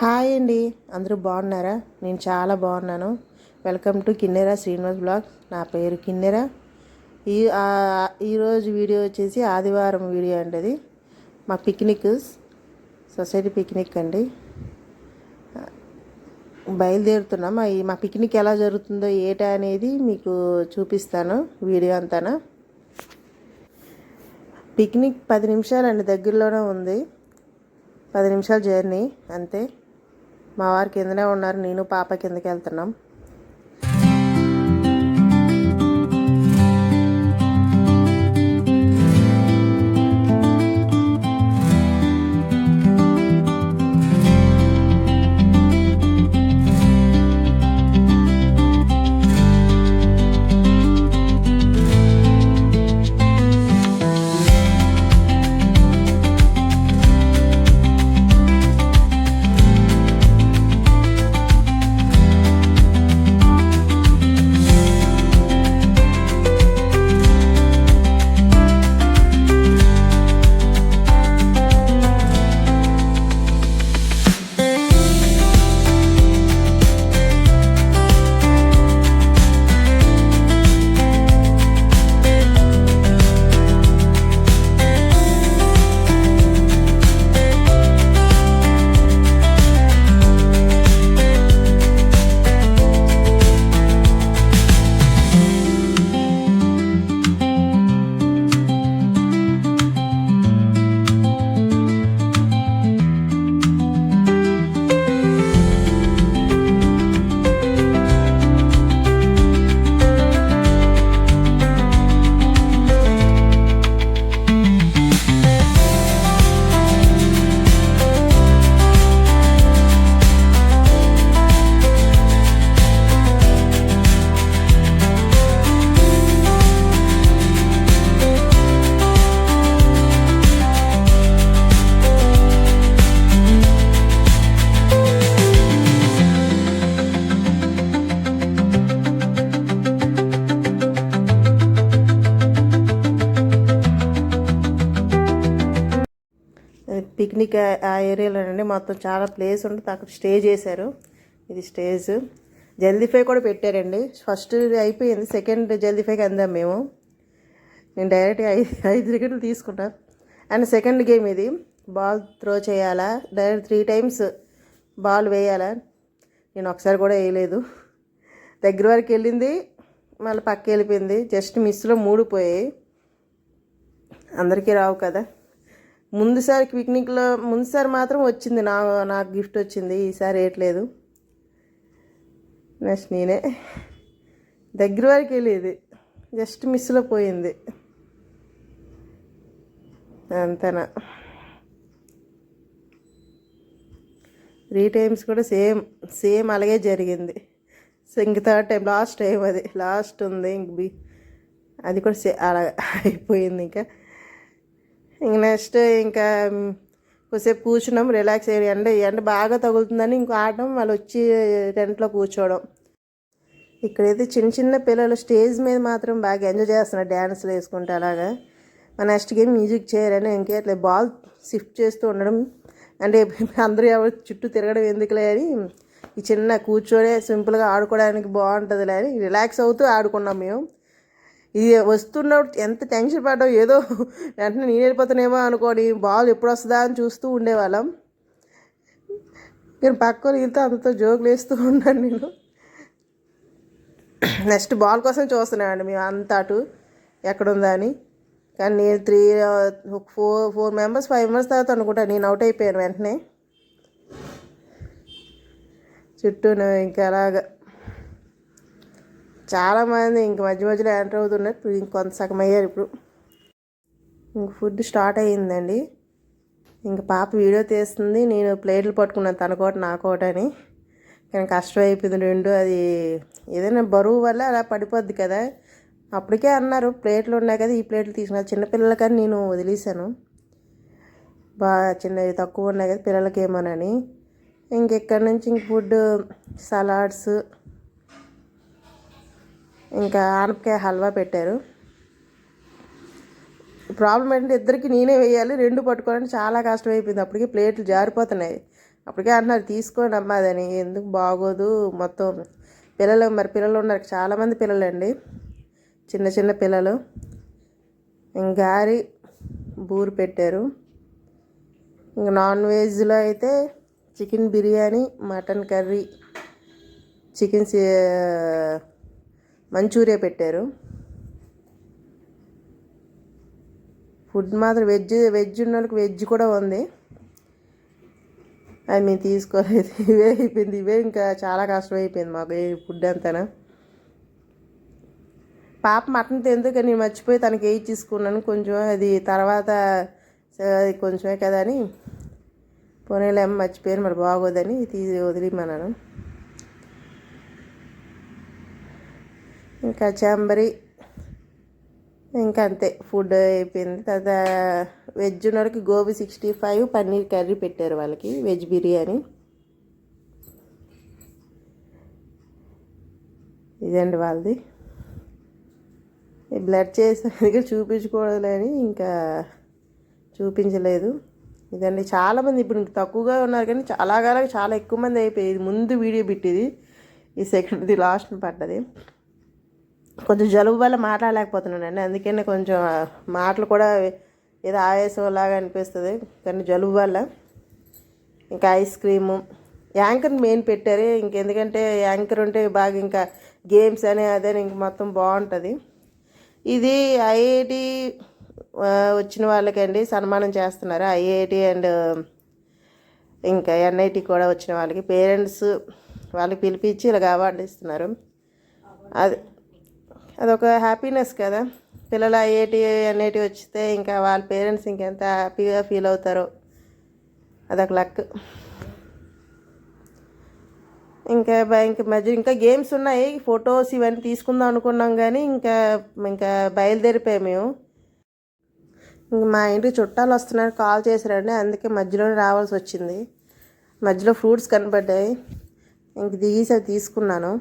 Hi అండి, అందరూ బాగున్నారా? నేను చాలా బాగున్నాను. వెల్కమ్ టు కిన్నెర శ్రీనివాస్ బ్లాగ్. నా పేరు కిన్నెర. ఈరోజు వీడియో వచ్చేసి ఆదివారం వీడియో అండి. అది మా పిక్నిక్, సొసైటీ పిక్నిక్ అండి. బయలుదేరుతున్నాం. మా పిక్నిక్ ఎలా జరుగుతుందో ఏటా అనేది మీకు చూపిస్తాను వీడియో అంతానా. పిక్నిక్ 10 నిమిషాలండి, దగ్గరలోనే ఉంది. 10 నిమిషాల జర్నీ అంతే. మా వారు కిందనే ఉన్నారు, నేను పాప కిందకి వెళ్తున్నాం. పిక్నిక్ ఆ ఏరియాలోనండి మొత్తం చాలా ప్లేస్ ఉంటుంది. అక్కడ స్టే చేశారు. ఇది స్టేజ్. జల్దీఫై కూడా పెట్టారండి. ఫస్ట్ అయిపోయింది, సెకండ్ జల్దీఫైకి అందాం మేము. నేను డైరెక్ట్గా 5 వికెట్లు తీసుకుంటా. అండ్ సెకండ్ గేమ్ ఇది. బాల్ త్రో చేయాలా, డైరెక్ట్ 3 టైమ్స్ బాల్ వేయాలా. నేను ఒకసారి కూడా వేయలేదు. దగ్గర వరకు వెళ్ళింది, మళ్ళీ పక్క వెళ్ళిపోయింది. జస్ట్ మిస్లో 3 పోయాయి. అందరికీ రావు కదా. ముందుసారి పిక్నిక్లో ముందుసారి మాత్రం వచ్చింది, నాకు గిఫ్ట్ వచ్చింది. ఈసారి వేయట్లేదు. నెక్స్ట్ నేనే దగ్గర వరకు వెళ్ళేది, జస్ట్ మిస్లో పోయింది అంతేనా. 3 టైమ్స్ కూడా సేమ్ అలాగే జరిగింది. సో ఇంక థర్డ్ టైం లాస్ట్ టైం, అది లాస్ట్ ఉంది. అది కూడా అలా అయిపోయింది. ఇంక నెక్స్ట్ ఇంకా కొద్దిసేపు కూర్చున్నాం, రిలాక్స్ అయ్యి. ఎండ బాగా తగులుతుందని ఇంకో ఆడడం, వాళ్ళు వచ్చి టెంట్లో కూర్చోవడం. ఇక్కడైతే చిన్న చిన్న పిల్లలు స్టేజ్ మీద మాత్రం బాగా ఎంజాయ్ చేస్తున్నారు, డ్యాన్స్లు వేసుకుంటే అలాగా. మా నెక్స్ట్ గేమ్ మ్యూజిక్ చైర్ అని ఇంకేట్లే బాల్ షిఫ్ట్ చేస్తూ ఉండడం. అంటే అందరూ ఎవరు చుట్టూ తిరగడం ఎందుకులే అని ఈ చిన్న కూర్చొని సింపుల్గా ఆడుకోవడానికి బాగుంటుందిలే అని రిలాక్స్ అవుతూ ఆడుకున్నాం మేము. ఇది వస్తున్నప్పుడు ఎంత టెన్షన్ పడ్డాం, ఏదో వెంటనే నేను వెళ్ళిపోతానేమో అనుకోని బాల్ ఎప్పుడు వస్తుందా అని చూస్తూ ఉండేవాళ్ళం. నేను పక్కన వెళ్తే అంతతో జోకులు వేస్తూ ఉన్నాను నేను. నెక్స్ట్ బాల్ కోసం చూస్తున్నామండి మేము అంతా, అటు ఎక్కడుందా అని. కానీ నేను 4 మెంబర్స్ 5 మెంబర్స్ తర్వాత అనుకుంటా నేను అవుట్ అయిపోయాను వెంటనే. చుట్టూ ఇంకా అలాగా చాలామంది ఇంక మధ్య మధ్యలో ఎంటర్ అవుతున్నారు. ఇప్పుడు ఇంకొంత సగం అయ్యారు. ఇప్పుడు ఇంక ఫుడ్ స్టార్ట్ అయ్యిందండి. ఇంక పాప వీడియో తీస్తుంది, నేను ప్లేట్లు పట్టుకున్నాను, తనకోట నాకోట అని. కానీ కష్టం అయిపోయింది రెండు. అది ఏదైనా బరువు వల్ల అలా పడిపోద్ది కదా. అప్పటికే అన్నారు ప్లేట్లు ఉన్నాయి కదా, ఈ ప్లేట్లు తీసుకున్నారు చిన్నపిల్లలకని నేను వదిలేసాను. బాగా చిన్నవి తక్కువ ఉన్నాయి కదా పిల్లలకి ఏమోనని. ఇంకెక్కడి నుంచి ఇంక ఫుడ్ సలాడ్స్, ఇంకా ఆనపకాయ హల్వా పెట్టారు. ప్రాబ్లం ఏంటంటే ఇద్దరికి నేనే వేయాలి, రెండు పట్టుకోవాలంటే చాలా కష్టం అయిపోయింది. అప్పటికి ప్లేట్లు జారిపోతున్నాయి. అప్పటికే అంటున్నారు తీసుకోండి అమ్మ అదని, ఎందుకు బాగోదు మొత్తం పిల్లలు ఉన్నారు, చాలామంది పిల్లలండి, చిన్న చిన్న పిల్లలు. గారి బూరు పెట్టారు. ఇంకా నాన్ వెజ్లో అయితే chicken biryani, mutton curry, chicken manchuria పెట్టారు. ఫుడ్ మాత్రం వెజ్ ఉన్న వాళ్ళకి వెజ్ కూడా ఉంది, అది మేము తీసుకోలేదు. ఇవే అయిపోయింది, ఇవే ఇంకా చాలా కష్టం అయిపోయింది మాకు ఈ ఫుడ్ అంతా. పాప మటన్ తిందు కానీ నేను మర్చిపోయి తనకి తీసుకున్నాను కొంచెం, అది తర్వాత అది కొంచెమే కదా అని పోనీలేమో మర్చిపోయాను, మరి బాగోదని వదిలిమన్నాను. ఇంకా చంబరి ఇంకా అంతే ఫుడ్ అయిపోయింది. తర్వాత వెజ్ ఉన్నవారికి గోబీ 65, పన్నీర్ కర్రీ పెట్టారు వాళ్ళకి, వెజ్ బిర్యానీ. ఇదండి వాళ్ళది. బ్లడ్ చేసి చూపించుకోవాలని ఇంకా చూపించలేదు. ఇదండి చాలామంది, ఇప్పుడు తక్కువగా ఉన్నారు కానీ చాలా ఎక్కువ మంది అయిపోయింది. ముందు వీడియో పెట్టింది, ఈ సెకండ్ది లాస్ట్ పడ్డది. కొంచెం జలుబు వల్ల మాట్లాడలేకపోతున్నానండి, అందుకనే కొంచెం మాటలు కూడా ఏదో ఆయాసంలాగా అనిపిస్తుంది, కానీ జలుబు వల్ల. ఇంకా ఐస్ క్రీము, యాంకర్ మెయిన్ పెట్టారు. ఇంకెందుకంటే యాంకర్ ఉంటే బాగా ఇంకా గేమ్స్ అని అదే ఇంక మొత్తం బాగుంటుంది. ఇది ఐఐటి వచ్చిన వాళ్ళకండి సన్మానం చేస్తున్నారు. ఐఐటి అండ్ ఇంకా ఎన్ఐటి కూడా వచ్చిన వాళ్ళకి పేరెంట్స్ వాళ్ళకి పిలిపించి ఇలాగ అవార్డు ఇస్తున్నారు. అదొక హ్యాపీనెస్ కదా, పిల్లలు ఐఐటి ఎన్ఐటి వచ్చితే ఇంకా వాళ్ళ పేరెంట్స్ ఇంకెంత హ్యాపీగా ఫీల్ అవుతారో, అదొక లక్. ఇంకా మధ్య ఇంకా గేమ్స్ ఉన్నాయి, ఫొటోస్ ఇవన్నీ తీసుకుందాం అనుకున్నాం కానీ ఇంకా బయలుదేరిపోయాం మేము. మా ఇంటికి చుట్టాలు వస్తున్నారు, కాల్ చేశారండి, అందుకే మధ్యలోనే రావాల్సి వచ్చింది. మధ్యలో ఫ్రూట్స్ కనపడ్డాయి, ఇంక దిగేసి అవి తీసుకున్నాను.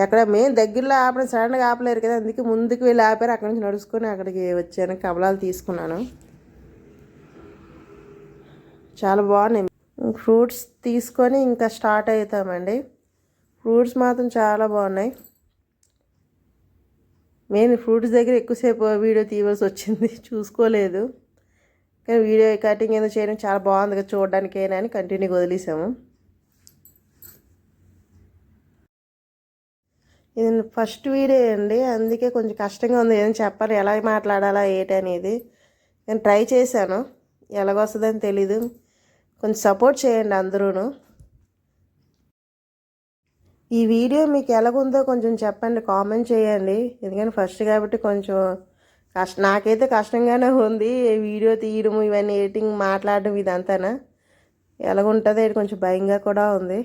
ఎక్కడ మేము దగ్గరలో ఆపడం సడన్గా ఆపలేరు కదా, అందుకే ముందుకు వెళ్ళి ఆపారు, అక్కడి నుంచి నడుచుకొని అక్కడికి వచ్చాను. కమలాలు తీసుకున్నాను, చాలా బాగున్నాయి. ఫ్రూట్స్ తీసుకొని ఇంకా స్టార్ట్ అవుతామండి. ఫ్రూట్స్ మాత్రం చాలా బాగున్నాయి. మెయిన్ ఫ్రూట్స్ దగ్గర ఎక్కువసేపు వీడియో తీయవలసి వచ్చింది, చూసుకోలేదు. కానీ వీడియో కటింగ్ ఏదో చేయడం చాలా బాగుంది కదా చూడడానికైనా అని కంటిన్యూగా వదిలేసాము. ఇది ఫస్ట్ వీడియో అండి, అందుకే కొంచెం కష్టంగా ఉంది, ఏదైనా చెప్పాలి, ఎలా మాట్లాడాలా ఏంటి అనేది. నేను ట్రై చేశాను, ఎలాగొస్తుందని తెలీదు. కొంచెం సపోర్ట్ చేయండి అందరూ. ఈ వీడియో మీకు ఎలాగుందో కొంచెం చెప్పండి, కామెంట్ చేయండి. ఎందుకంటే ఫస్ట్ కాబట్టి కొంచెం నాకైతే కష్టంగానే ఉంది వీడియో తీయడం, ఇవన్నీ ఎడిటింగ్, మాట్లాడడం ఇదంతానా. ఎలాగుంటుందో కొంచెం భయంగా కూడా ఉంది.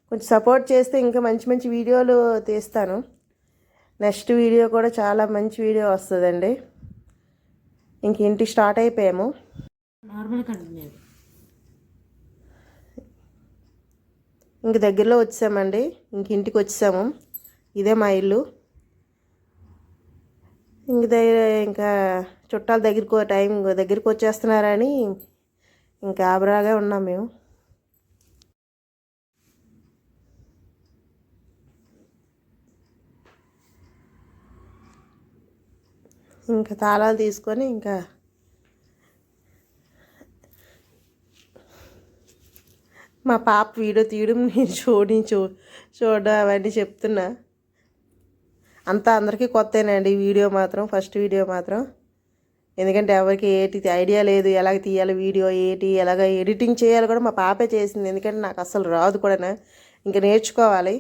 కొంచెం సపోర్ట్ చేస్తే ఇంకా మంచి మంచి వీడియోలు తీస్తాను. నెక్స్ట్ వీడియో కూడా చాలా మంచి వీడియో వస్తుందండి. ఇంక ఇంటికి స్టార్ట్ అయిపోయాము. ఇంక దగ్గరలో వచ్చామండి, ఇంక ఇంటికి వచ్చాము. ఇదే మా ఇల్లు. ఇంకా చుట్టాల దగ్గరికి వచ్చేస్తున్నారని ఇంకా ఆబరాగా ఉన్నాం మేము. ఇంకా తాళాలు తీసుకొని ఇంకా మా పాప వీడియో తీయడం, నేను చూడడం అవన్నీ చెప్తున్నా. అందరికీ కొత్తేనండి వీడియో మాత్రం, ఫస్ట్ వీడియో మాత్రం. ఎందుకంటే ఎవరికి ఐడియా లేదు, ఎలాగ తీయాలి వీడియో, ఎలాగ ఎడిటింగ్ చేయాలి కూడా మా పాపే చేసింది. ఎందుకంటే నాకు అసలు రాదు కూడా, ఇంకా నేర్చుకోవాలి.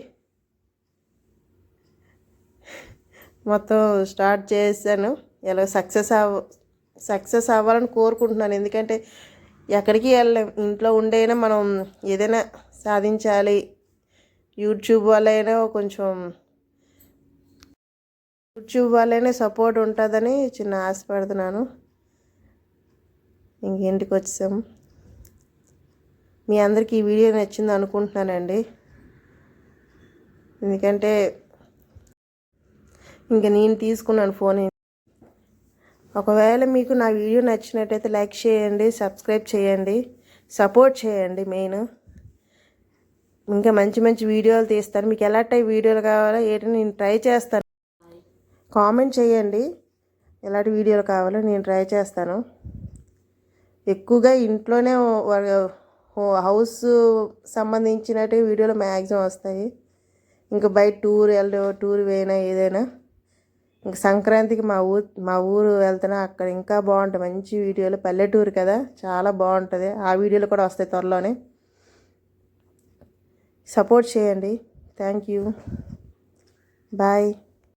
మొత్తం స్టార్ట్ చేశాను, ఎలా సక్సెస్ అవ్వాలని కోరుకుంటున్నాను. ఎందుకంటే ఎక్కడికి వెళ్ళలేం, ఇంట్లో ఉండైనా మనం ఏదైనా సాధించాలి. యూట్యూబ్ వల్లైనా సపోర్ట్ ఉంటుందని చిన్న ఆశపడుతున్నాను. ఇంటికి వచ్చాము. మీ అందరికీ ఈ వీడియో నచ్చింది అనుకుంటున్నానండి. ఎందుకంటే ఇంకా నేను తీసుకున్నాను ఫోన్. ఒకవేళ మీకు నా వీడియో నచ్చినట్టయితే లైక్ చేయండి, సబ్స్క్రైబ్ చేయండి, సపోర్ట్ చేయండి మెయిన్. ఇంకా మంచి మంచి వీడియోలు తీస్తాను. మీకు ఎలాంటి వీడియోలు కావాలో ఏంటి నేను ట్రై చేస్తాను. కామెంట్ చేయండి ఎలాంటి వీడియోలు కావాలో నేను ట్రై చేస్తాను. ఎక్కువగా ఇంట్లోనే హౌస్ సంబంధించినట్టు వీడియోలు మ్యాక్సిమం వస్తాయి. ఇంకా బయట టూర్ పోయినా ఏదైనా, ఇంకా సంక్రాంతికి మా ఊరు వెళ్తున్నా, అక్కడ ఇంకా బాగుంటుంది మంచి వీడియోలు. పల్లెటూరు కదా, చాలా బాగుంటుంది. ఆ వీడియోలు కూడా వస్తాయి త్వరలోనే. సపోర్ట్ చేయండి. Thank you. బాయ్.